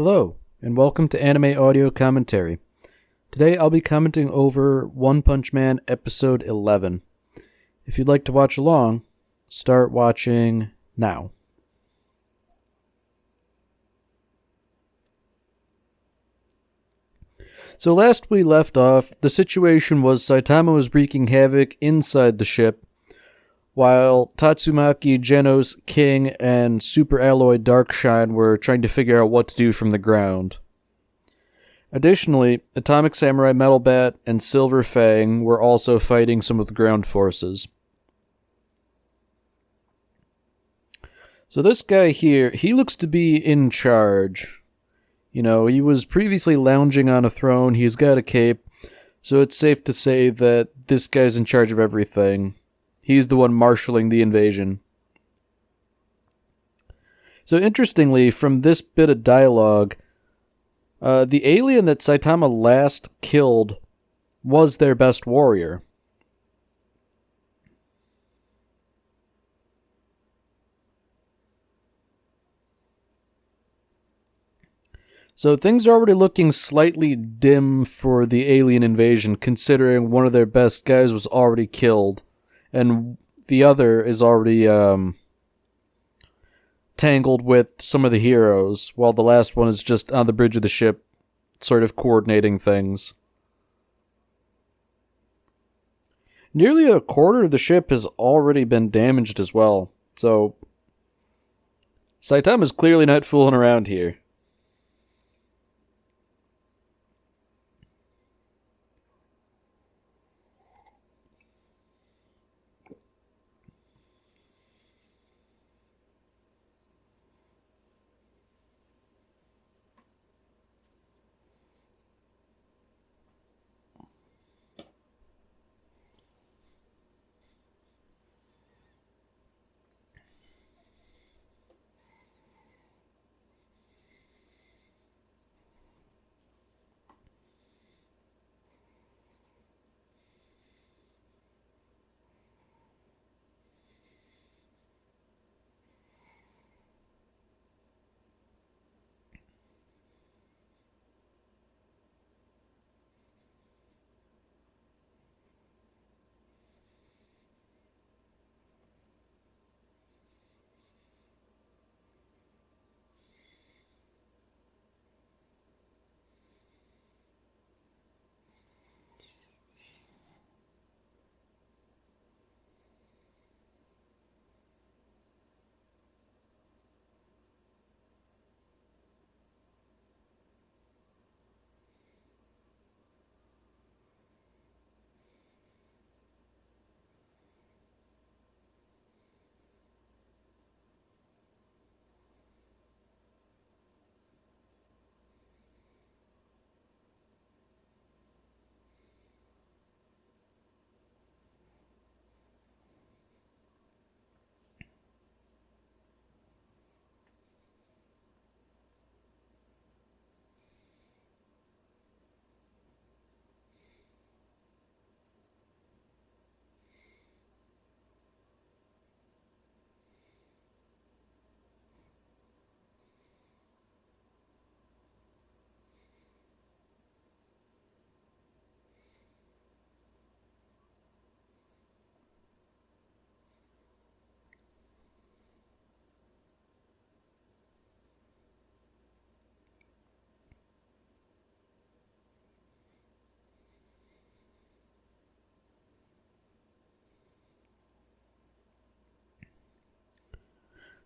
Hello, and welcome to Anime Audio Commentary. Today I'll be commenting over One Punch Man Episode 11. If you'd like to watch along, start watching now. So last we left off, the situation was Saitama was wreaking havoc inside the ship, while Tatsumaki, Genos, King, and Super Alloy Darkshine were trying to figure out what to do from the ground. Additionally, Atomic Samurai Metal Bat and Silver Fang were also fighting some of the ground forces. So this guy here, he looks to be in charge. You know, he was previously lounging on a throne, he's got a cape, so it's safe to say that this guy's in charge of everything. He's the one marshalling the invasion. So interestingly, from this bit of dialogue, the alien that Saitama last killed was their best warrior. So things are already looking slightly dim for the alien invasion, considering one of their best guys was already killed, and the other is already tangled with some of the heroes, while the last one is just on the bridge of the ship, sort of coordinating things. Nearly a quarter of the ship has already been damaged as well, so Saitama's clearly not fooling around here.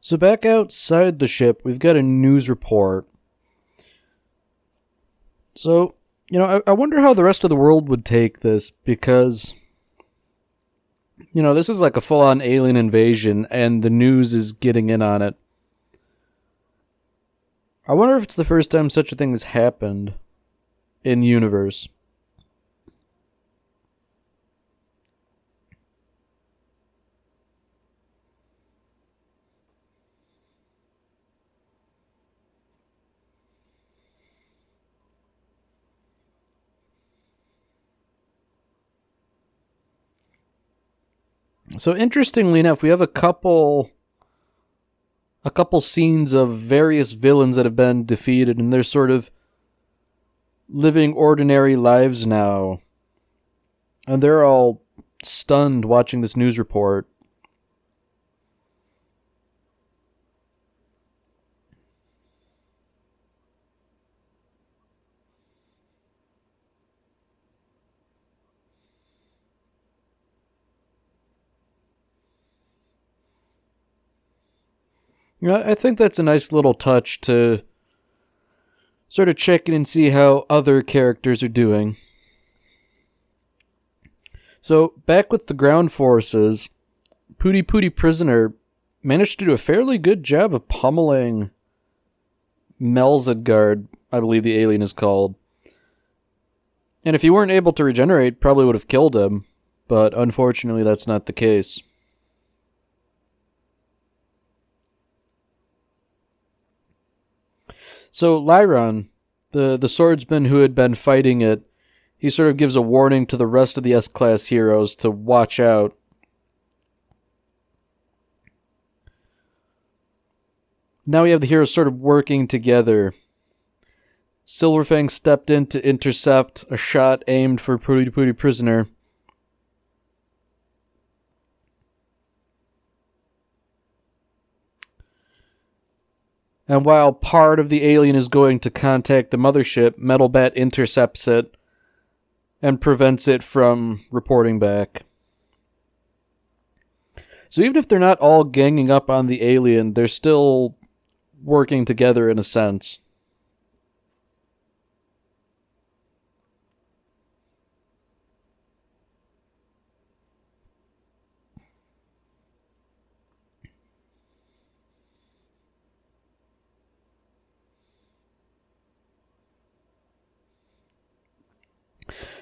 So back outside the ship, we've got a news report. So, I wonder how the rest of the world would take this, because, this is like a full-on alien invasion, and the news is getting in on it. I wonder if it's the first time such a thing has happened in universe. So interestingly enough, we have a couple a couple scenes of various villains that have been defeated, and they're sort of living ordinary lives now. And they're all stunned watching this news report. I think that's a nice little touch to sort of check in and see how other characters are doing. So, back with the ground forces, Pooty Pooty Prisoner managed to do a fairly good job of pummeling Melzedgard, I believe the alien is called. And if he weren't able to regenerate, probably would have killed him, but unfortunately that's not the case. So Lyron, the swordsman who had been fighting it, he sort of gives a warning to the rest of the S-Class heroes to watch out. Now we have the heroes sort of working together. Silverfang stepped in to intercept a shot aimed for Pooty Pooty Prisoner. And while part of the alien is going to contact the mothership, Metal Bat intercepts it and prevents it from reporting back. So even if they're not all ganging up on the alien, they're still working together in a sense.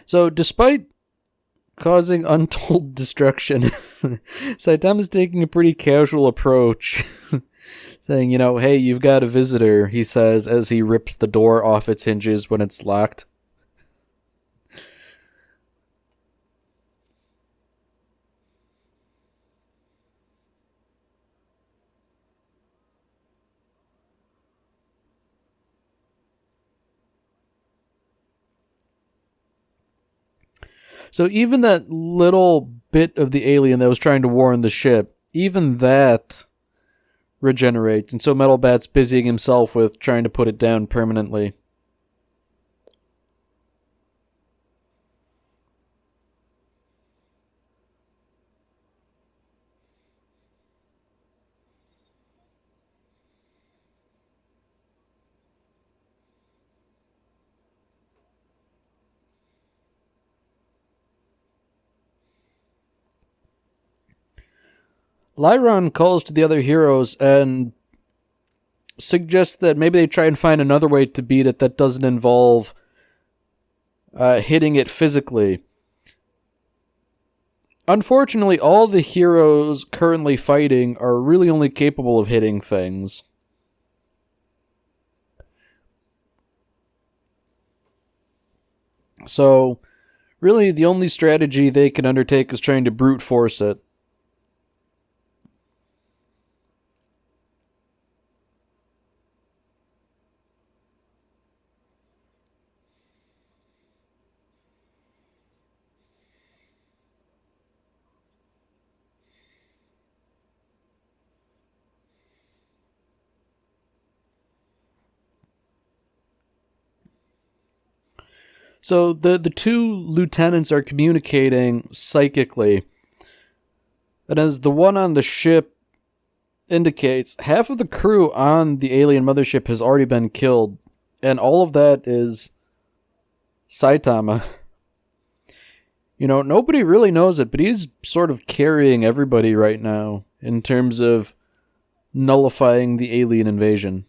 So despite causing untold destruction, Saitama's taking a pretty casual approach. Saying, hey, you've got a visitor, he says as he rips the door off its hinges when it's locked. So even that little bit of the alien that was trying to warn the ship, even that regenerates, and so Metal Bat's busying himself with trying to put it down permanently. Lyron calls to the other heroes and suggests that maybe they try and find another way to beat it that doesn't involve hitting it physically. Unfortunately, all the heroes currently fighting are really only capable of hitting things. So, really, the only strategy they can undertake is trying to brute force it. So the two lieutenants are communicating psychically. And as the one on the ship indicates, half of the crew on the alien mothership has already been killed. And all of that is Saitama. Nobody really knows it, but he's sort of carrying everybody right now in terms of nullifying the alien invasion.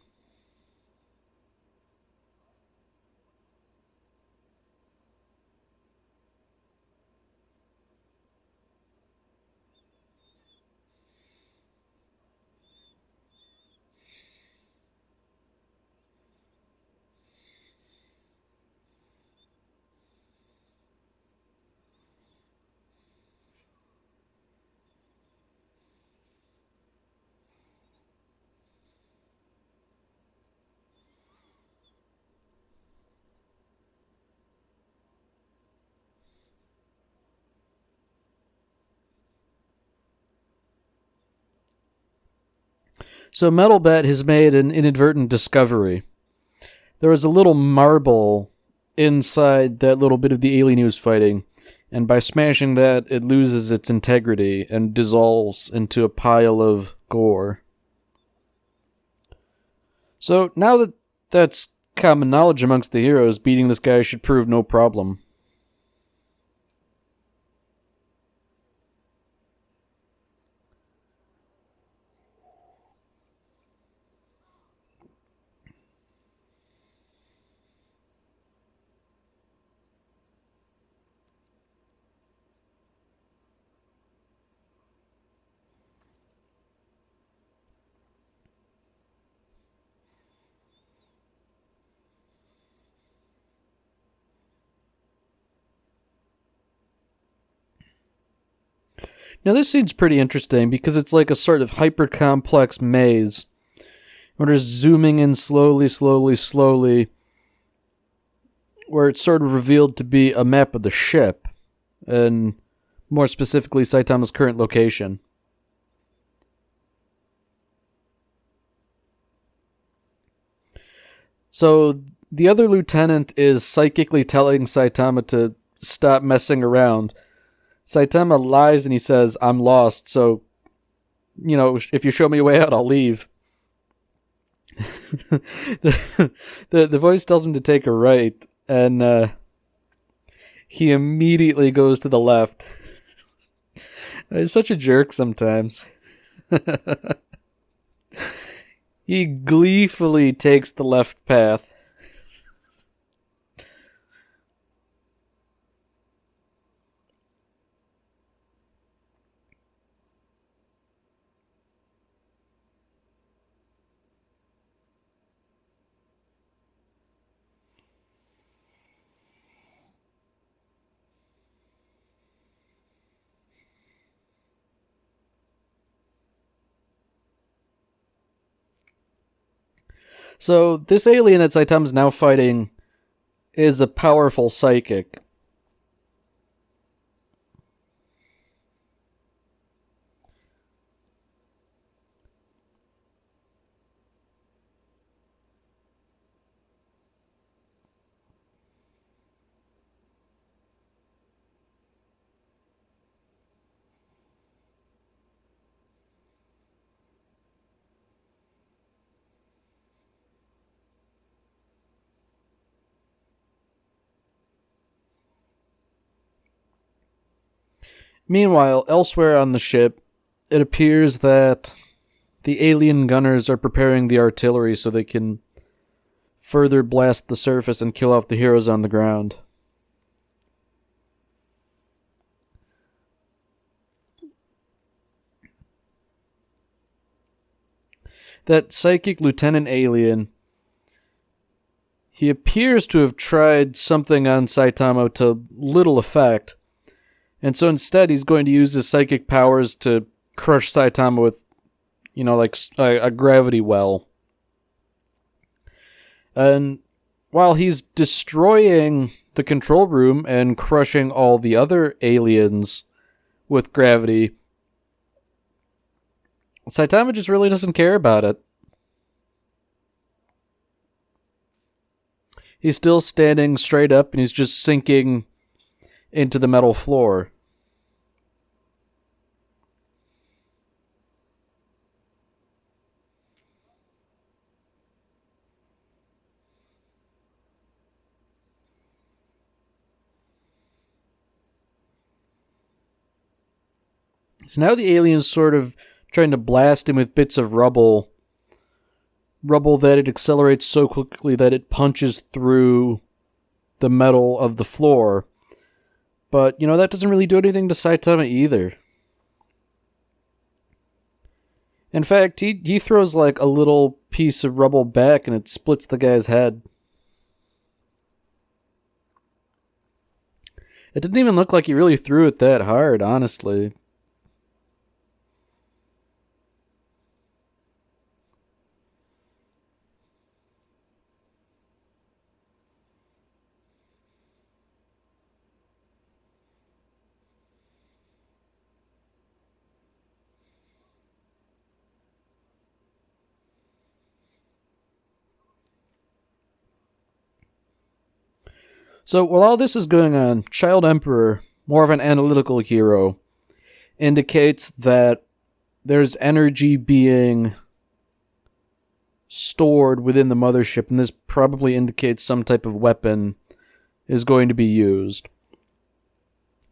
So Metal Bat has made an inadvertent discovery. There was a little marble inside that little bit of the alien he was fighting, and by smashing that, it loses its integrity and dissolves into a pile of gore. So now that that's common knowledge amongst the heroes, beating this guy should prove no problem. Now this scene's pretty interesting because it's like a sort of hyper-complex maze. We're just zooming in slowly, where it's sort of revealed to be a map of the ship, and more specifically Saitama's current location. So the other lieutenant is psychically telling Saitama to stop messing around. Saitama lies and he says, "I'm lost, so, if you show me a way out, I'll leave." the voice tells him to take a right, and he immediately goes to the left. He's such a jerk sometimes. He gleefully takes the left path. So this alien that Saitama's now fighting is a powerful psychic. Meanwhile, elsewhere on the ship, it appears that the alien gunners are preparing the artillery so they can further blast the surface and kill off the heroes on the ground. That psychic lieutenant alien, he appears to have tried something on Saitama to little effect, and so instead he's going to use his psychic powers to crush Saitama with, like a gravity well. And while he's destroying the control room and crushing all the other aliens with gravity, Saitama just really doesn't care about it. He's still standing straight up and he's just sinking into the metal floor. So now the alien's sort of trying to blast him with bits of rubble that it accelerates so quickly that it punches through the metal of the floor. But, that doesn't really do anything to Saitama either. In fact, he throws like a little piece of rubble back and it splits the guy's head. It didn't even look like he really threw it that hard, honestly. So while all this is going on, Child Emperor, more of an analytical hero, indicates that there's energy being stored within the mothership, and this probably indicates some type of weapon is going to be used.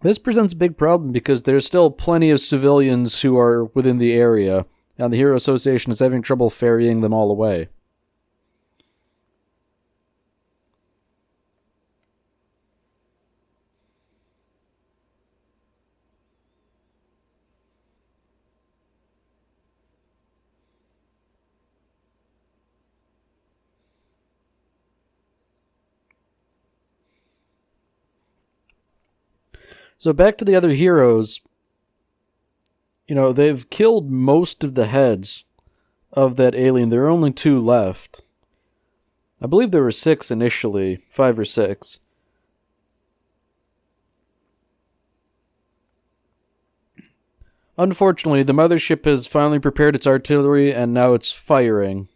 This presents a big problem because there's still plenty of civilians who are within the area, and the Hero Association is having trouble ferrying them all away. So back to the other heroes. They've killed most of the heads of that alien. There are only 2 left. I believe there were 6 initially, 5 or 6. Unfortunately, the mothership has finally prepared its artillery and now it's firing.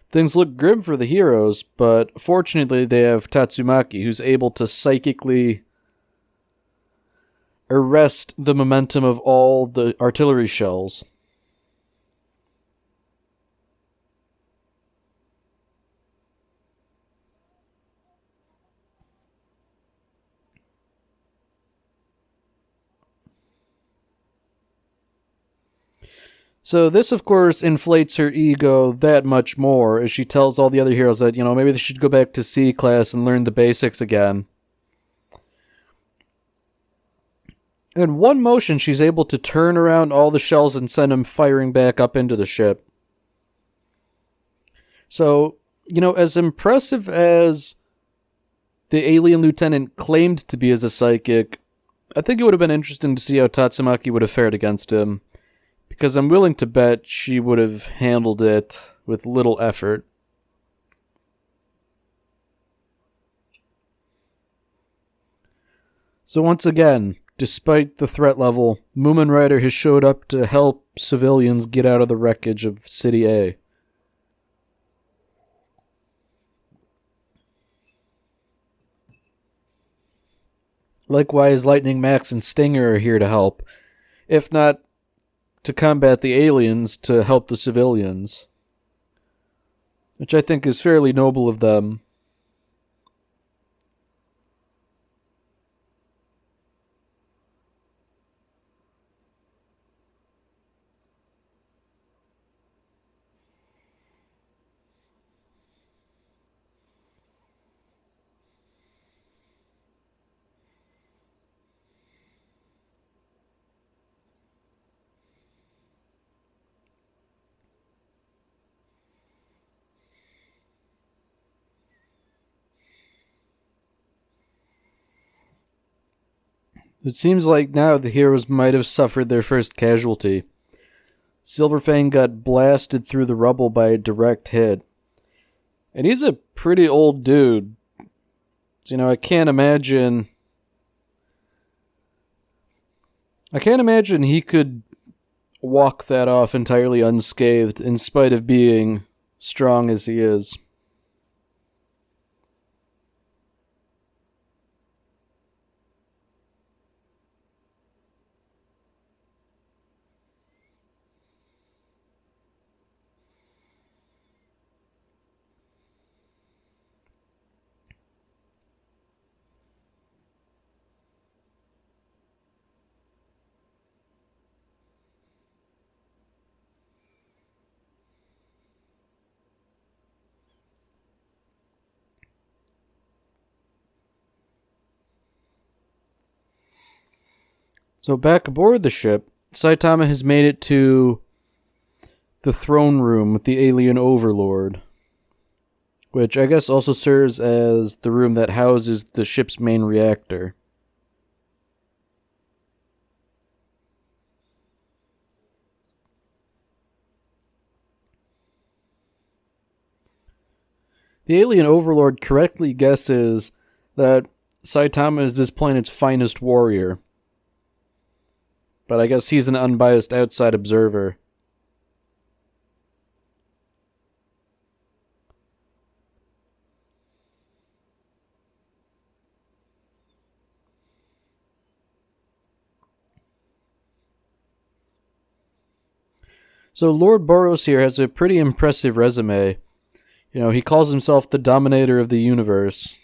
Things look grim for the heroes, but fortunately they have Tatsumaki, who's able to psychically arrest the momentum of all the artillery shells. So this, of course, inflates her ego that much more as she tells all the other heroes that, maybe they should go back to C class and learn the basics again. In one motion, she's able to turn around all the shells and send them firing back up into the ship. So, as impressive as the alien lieutenant claimed to be as a psychic, I think it would have been interesting to see how Tatsumaki would have fared against him, because I'm willing to bet she would have handled it with little effort. So once again, despite the threat level, Moomin Rider has showed up to help civilians get out of the wreckage of City A. Likewise, Lightning Max and Stinger are here to help, if not to combat the aliens, to help the civilians, which I think is fairly noble of them. It seems like now the heroes might have suffered their first casualty. Silverfang got blasted through the rubble by a direct hit. And he's a pretty old dude. I can't imagine he could walk that off entirely unscathed in spite of being strong as he is. So back aboard the ship, Saitama has made it to the throne room with the alien overlord, which I guess also serves as the room that houses the ship's main reactor. The alien overlord correctly guesses that Saitama is this planet's finest warrior, but I guess he's an unbiased outside observer. So Lord Boros here has a pretty impressive resume. You know, he calls himself the dominator of the universe.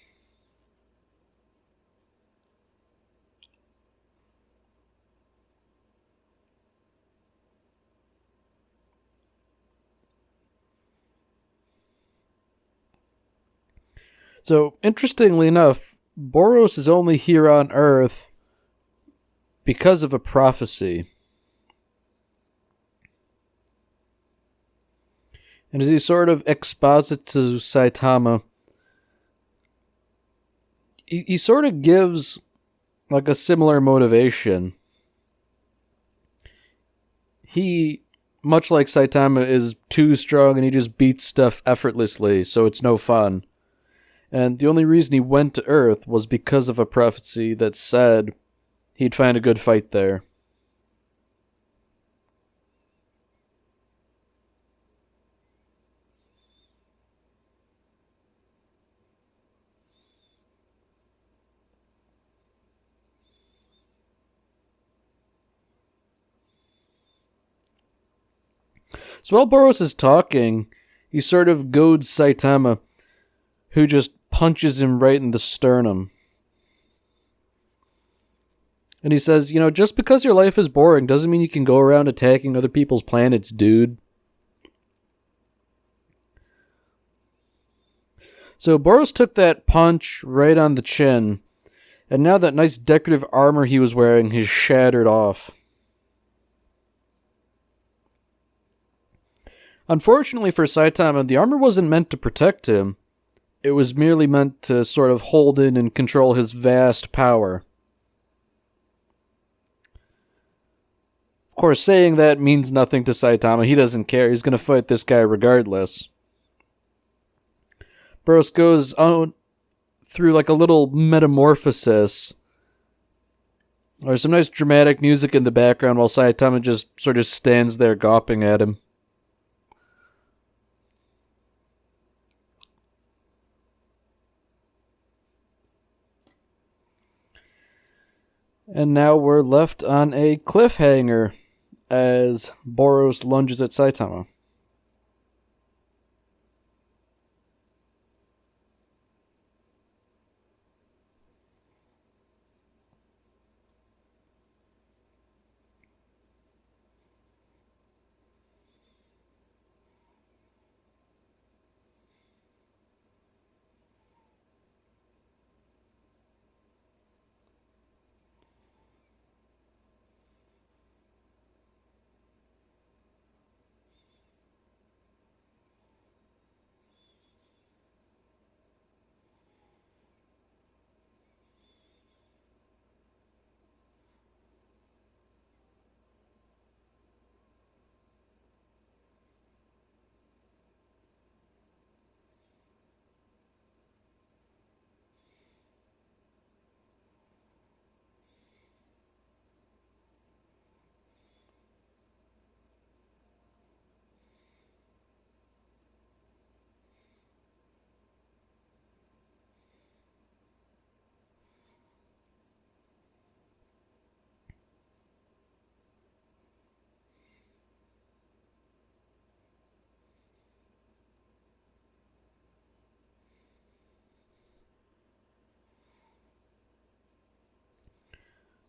So, interestingly enough, Boros is only here on Earth because of a prophecy. And as he sort of exposits to Saitama, he sort of gives like a similar motivation. He, much like Saitama, is too strong and he just beats stuff effortlessly, so it's no fun. And the only reason he went to Earth was because of a prophecy that said he'd find a good fight there. So while Boros is talking, he sort of goads Saitama, who just punches him right in the sternum. And he says, just because your life is boring doesn't mean you can go around attacking other people's planets, dude. So Boros took that punch right on the chin, and now that nice decorative armor he was wearing is shattered off. Unfortunately for Saitama, the armor wasn't meant to protect him. It was merely meant to sort of hold in and control his vast power. Of course, saying that means nothing to Saitama. He doesn't care. He's going to fight this guy regardless. Boros goes on through like a little metamorphosis. There's some nice dramatic music in the background while Saitama just sort of stands there gawping at him. And now we're left on a cliffhanger as Boros lunges at Saitama.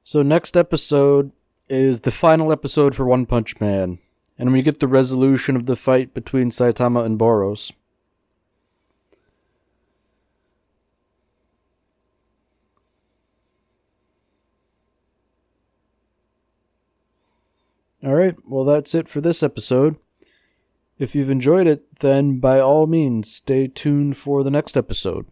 So next episode is the final episode for One Punch Man, and we get the resolution of the fight between Saitama and Boros. Alright, well that's it for this episode. If you've enjoyed it, then by all means stay tuned for the next episode.